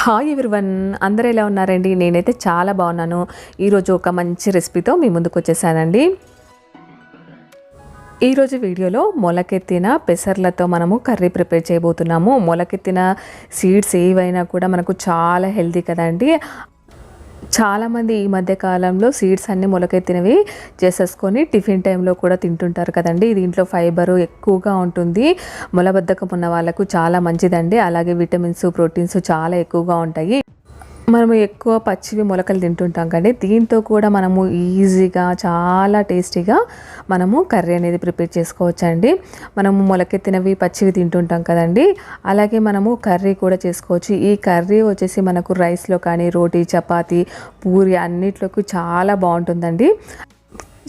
Hi everyone, అందరూ ఎలా ఉన్నారండి? నేనైతే చాలా బాగున్నాను. ఈరోజు ఒక మంచి రెసిపీతో మీ ముందుకు వచ్చేసానండి. ఈరోజు వీడియోలో మొలకెత్తిన పెసర్లతో మనము కర్రీ ప్రిపేర్ చేయబోతున్నాము. మొలకెత్తిన సీడ్స్ ఏవైనా కూడా మనకు చాలా హెల్తీ కదండి. చాలామంది ఈ మధ్య కాలంలో సీడ్స్ అన్నీ మొలకెత్తినవి చేసేసుకొని టిఫిన్ టైంలో కూడా తింటుంటారు కదండి. దీంట్లో ఫైబరు ఎక్కువగా ఉంటుంది. మొలబద్ధకం ఉన్న వాళ్ళకు చాలా మంచిదండి. అలాగే విటమిన్స్, ప్రోటీన్స్ చాలా ఎక్కువగా ఉంటాయి. మనము ఎక్కువ పచ్చివి మొలకలు తింటుంటాం కానీ దీంతో కూడా మనము ఈజీగా చాలా టేస్టీగా మనము కర్రీ అనేది ప్రిపేర్ చేసుకోవచ్చండి. మనము మొలకెత్తినవి పచ్చివి తింటుంటాం కదండి, అలాగే మనము కర్రీ కూడా చేసుకోవచ్చు. ఈ కర్రీ వచ్చేసి మనకు రైస్లో కానీ రోటీ, చపాతీ, పూరి అన్నిట్లోకి చాలా బాగుంటుందండి.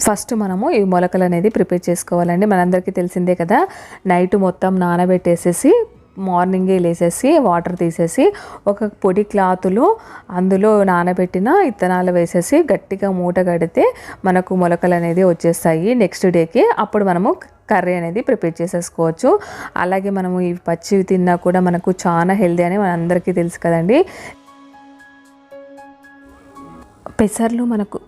ఫస్ట్ మనము ఈ మొలకలు అనేది ప్రిపేర్ చేసుకోవాలండి. మనందరికీ తెలిసిందే కదా, నైట్ మొత్తం నానబెట్టేసేసి మార్నింగే లేసేసి వాటర్ తీసేసి ఒక పొడి క్లాతులో అందులో నానబెట్టిన ఇత్తనాలు వేసేసి గట్టిగా మూట కడితే మనకు మొలకలు అనేది వచ్చేస్తాయి నెక్స్ట్ డేకి. అప్పుడు మనము కర్రీ అనేది ప్రిపేర్ చేసేసుకోవచ్చు. అలాగే మనము ఈ పచ్చివి తిన్నా కూడా మనకు చాలా హెల్దీ అని మనందరికీ తెలుసు కదండి. పెసర్లు మనకు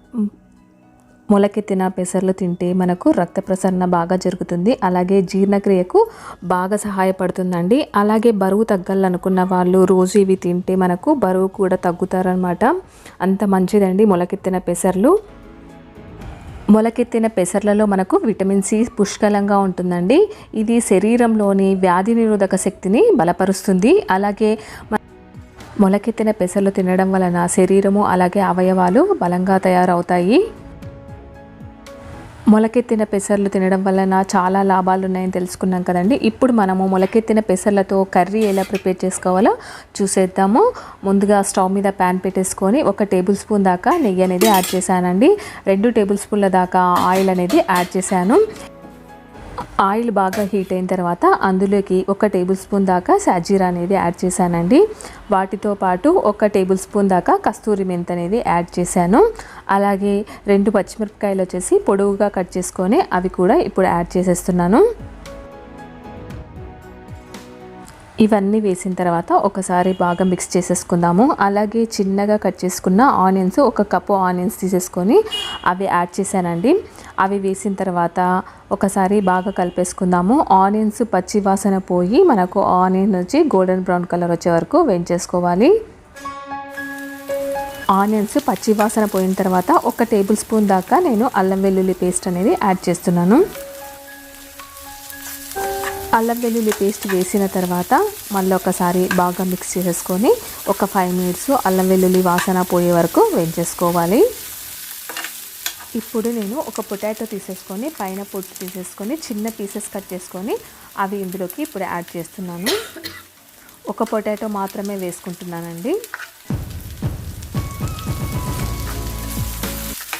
మొలకెత్తిన పెసర్లు తింటే మనకు రక్త ప్రసరణ బాగా జరుగుతుంది. అలాగే జీర్ణక్రియకు బాగా సహాయపడుతుందండి. అలాగే బరువు తగ్గాలనుకున్న వాళ్ళు రోజు ఇవి తింటే మనకు బరువు కూడా తగ్గుతారనమాట. అంత మంచిదండి మొలకెత్తిన పెసర్లు. మొలకెత్తిన పెసర్లలో మనకు విటమిన్ సి పుష్కలంగా ఉంటుందండి. ఇది శరీరంలోని వ్యాధి నిరోధక శక్తిని బలపరుస్తుంది. అలాగే మొలకెత్తిన పెసర్లు తినడం వలన శరీరము అలాగే అవయవాలు బలంగా తయారవుతాయి. మొలకెత్తిన పెసర్లు తినడం వలన చాలా లాభాలు ఉన్నాయని తెలుసుకున్నాం కదండి. ఇప్పుడు మనము మొలకెత్తిన పెసర్లతో కర్రీ ఎలా ప్రిపేర్ చేసుకోవాలో చూసేద్దాము. ముందుగా స్టవ్ మీద ప్యాన్ పెట్టేసుకొని 1 టేబుల్ స్పూన్ దాకా నెయ్యి అనేది యాడ్ చేశానండి. 2 టేబుల్ స్పూన్ల దాకా ఆయిల్ అనేది యాడ్ చేశాను. ఆయిల్ బాగా హీట్ అయిన తర్వాత అందులోకి 1 టేబుల్ స్పూన్ దాకా సాజీరా అనేది యాడ్ చేశానండి. వాటితో పాటు 1 టేబుల్ స్పూన్ దాకా కస్తూరి మెంతి అనేది యాడ్ చేశాను. అలాగే 2 పచ్చిమిరపకాయలు వచ్చేసి పొడవుగా కట్ చేసుకొని అవి కూడా ఇప్పుడు యాడ్ చేసేస్తున్నాను. ఇవన్నీ వేసిన తర్వాత ఒకసారి బాగా మిక్స్ చేసేసుకుందాము. అలాగే చిన్నగా కట్ చేసుకున్న ఆనియన్స్, 1 కప్పు ఆనియన్స్ తీసేసుకొని అవి యాడ్ చేశానండి. అవి వేసిన తర్వాత ఒకసారి బాగా కలిపేసుకుందాము. ఆనియన్స్ పచ్చి వాసన పోయి మనకు ఆనియన్ వచ్చి గోల్డెన్ బ్రౌన్ కలర్ వచ్చే వరకు వేయించేసుకోవాలి. ఆనియన్స్ పచ్చి వాసన పోయిన తర్వాత 1 టేబుల్ స్పూన్ దాకా నేను అల్లం వెల్లుల్లి పేస్ట్ అనేది యాడ్ చేస్తున్నాను. అల్లం వెల్లుల్లి పేస్ట్ వేసిన తర్వాత మళ్ళీ ఒకసారి బాగా మిక్స్ చేసేసుకొని ఒక 5 మినిట్స్ అల్లం వెల్లుల్లి వాసన పోయే వరకు వేయించేసుకోవాలి. ఇప్పుడు నేను ఒక పొటాటో తీసేసుకొని పైన పొట్టు తీసేసుకొని చిన్న పీసెస్ కట్ చేసుకొని అవి ఇందులోకి ఇప్పుడు యాడ్ చేస్తున్నాను. 1 పొటాటో మాత్రమే వేసుకుంటున్నానండి.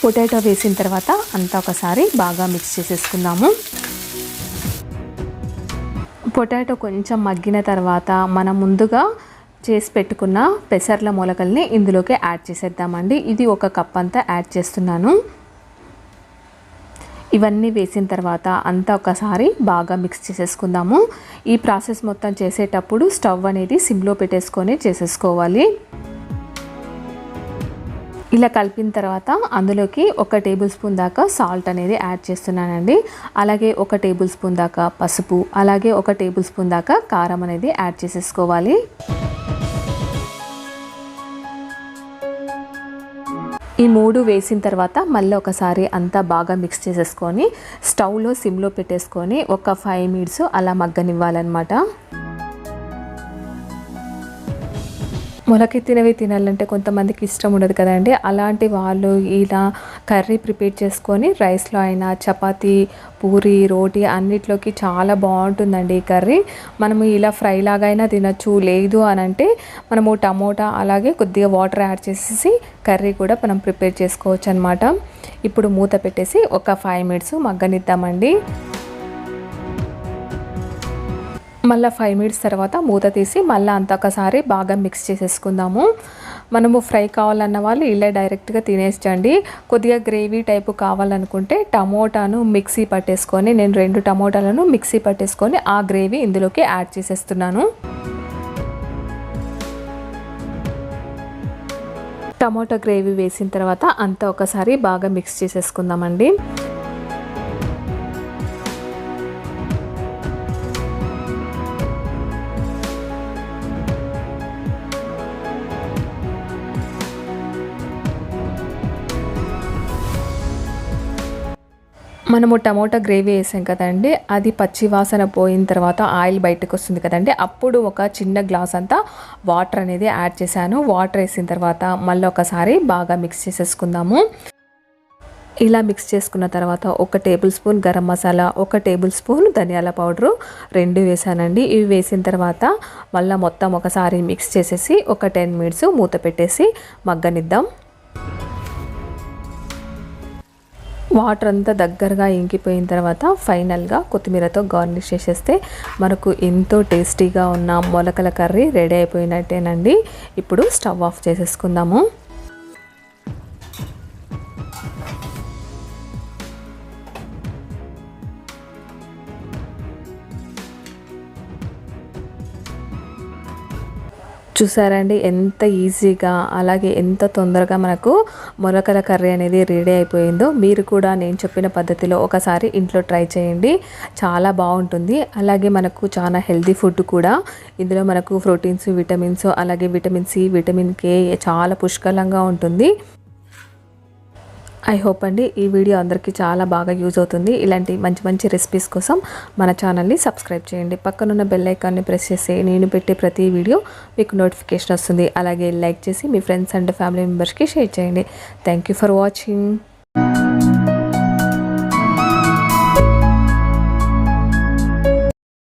పొటాటో వేసిన తర్వాత అంతా ఒకసారి బాగా మిక్స్ చేసేసుకుందాము. పొటాటో కొంచెం మగ్గిన తర్వాత మనం ముందుగా చేసి పెట్టుకున్న పెసర్ల మొలకల్ని ఇందులోకి యాడ్ చేసేద్దామండి. ఇది 1 కప్ అంతా యాడ్ చేస్తున్నాను. ఇవన్నీ వేసిన తర్వాత అంతా ఒకసారి బాగా మిక్స్ చేసేసుకుందాము. ఈ ప్రాసెస్ మొత్తం చేసేటప్పుడు స్టవ్ అనేది సిమ్లో పెట్టేసుకొని చేసేసుకోవాలి. ఇలా కలిపిన తర్వాత అందులోకి 1 టేబుల్ స్పూన్ దాకా సాల్ట్ అనేది యాడ్ చేస్తున్నానండి. అలాగే 1 టేబుల్ స్పూన్ దాకా పసుపు, అలాగే 1 టేబుల్ స్పూన్ దాకా కారం అనేది యాడ్ చేసేసుకోవాలి. ఈ 3 వేసిన తర్వాత మళ్ళీ ఒకసారి అంతా బాగా మిక్స్ చేసేసుకొని స్టవ్లో సిమ్లో పెట్టేసుకొని ఒక 5 మినిట్స్ అలా మగ్గనివ్వాలన్నమాట. మొలకెత్తినవి తినాలంటే కొంతమందికి ఇష్టం ఉండదు కదండి. అలాంటి వాళ్ళు ఇలా కర్రీ ప్రిపేర్ చేసుకొని రైస్లో అయినా చపాతీ, పూరి, రోటీ అన్నిట్లోకి చాలా బాగుంటుందండి ఈ కర్రీ. మనము ఇలా ఫ్రై లాగా అయినా తినచ్చు. లేదు అని అంటే మనము టమోటా అలాగే కొద్దిగా వాటర్ యాడ్ చేసేసి కర్రీ కూడా మనం ప్రిపేర్ చేసుకోవచ్చు అనమాట. ఇప్పుడు మూత పెట్టేసి ఒక 5 మినిట్స్ మగ్గనిద్దామండి. మళ్ళీ 5 మినిట్స్ తర్వాత మూత తీసి మళ్ళీ అంతా ఒకసారి బాగా మిక్స్ చేసేసుకుందాము. మనము ఫ్రై కావాలన్న వాళ్ళు ఇలా డైరెక్ట్గా తినేసండి. కొద్దిగా గ్రేవీ టైపు కావాలనుకుంటే టమోటాను మిక్సీ పట్టేసుకొని నేను 2 టమోటాలను మిక్సీ పట్టేసుకొని ఆ గ్రేవీ ఇందులోకి యాడ్ చేసేస్తున్నాను. టమాటో గ్రేవీ వేసిన తర్వాత అంతా ఒకసారి బాగా మిక్స్ చేసేసుకుందామండి. మనము టమోటా గ్రేవీ వేసాం కదండి, అది పచ్చి వాసన పోయిన తర్వాత ఆయిల్ బయటకు వస్తుంది కదండి, అప్పుడు ఒక చిన్న గ్లాస్ అంతా వాటర్ అనేది యాడ్ చేశాను. వాటర్ వేసిన తర్వాత మళ్ళీ ఒకసారి బాగా మిక్స్ చేసేసుకుందాము. ఇలా మిక్స్ చేసుకున్న తర్వాత 1 table spoon garam masala, 1 table spoon ధనియాల పౌడరు 2 వేసానండి. ఇవి వేసిన తర్వాత మళ్ళీ మొత్తం ఒకసారి మిక్స్ చేసేసి ఒక 10 మినిట్స్ మూత పెట్టేసి మగ్గనిద్దాం. వాటర్ అంతా దగ్గరగా ఇంకిపోయిన తర్వాత ఫైనల్గా కొత్తిమీరతో గార్నిష్ చేసేస్తే మనకు ఎంతో టేస్టీగా ఉన్న మొలకల కర్రీ రెడీ అయిపోయినట్టేనండి. ఇప్పుడు స్టవ్ ఆఫ్ చేసేసుకుందాము. చూసారండి ఎంత ఈజీగా అలాగే ఎంత తొందరగా మనకు మొలకల కర్రీ అనేది రెడీ అయిపోయిందో. మీరు కూడా నేను చెప్పిన పద్ధతిలో ఒకసారి ఇంట్లో ట్రై చేయండి, చాలా బాగుంటుంది. అలాగే మనకు చాలా హెల్తీ ఫుడ్ కూడా. ఇందులో మనకు ప్రోటీన్స్, విటమిన్స్, అలాగే విటమిన్ సి, విటమిన్ కే చాలా పుష్కలంగా ఉంటుంది. ఐ హోప్ అండి ఈ వీడియో అందరికీ చాలా బాగా యూజ్ అవుతుంది. ఇలాంటి మంచి మంచి రెసిపీస్ కోసం మన ఛానల్ని సబ్స్క్రైబ్ చేయండి. పక్కనున్న బెల్ ఐకాన్ని ప్రెస్ చేసి నేను పెట్టే ప్రతి వీడియో మీకు నోటిఫికేషన్ వస్తుంది. అలాగే లైక్ చేసి మీ ఫ్రెండ్స్ అండ్ ఫ్యామిలీ మెంబర్స్కి షేర్ చేయండి. Thank you for watching.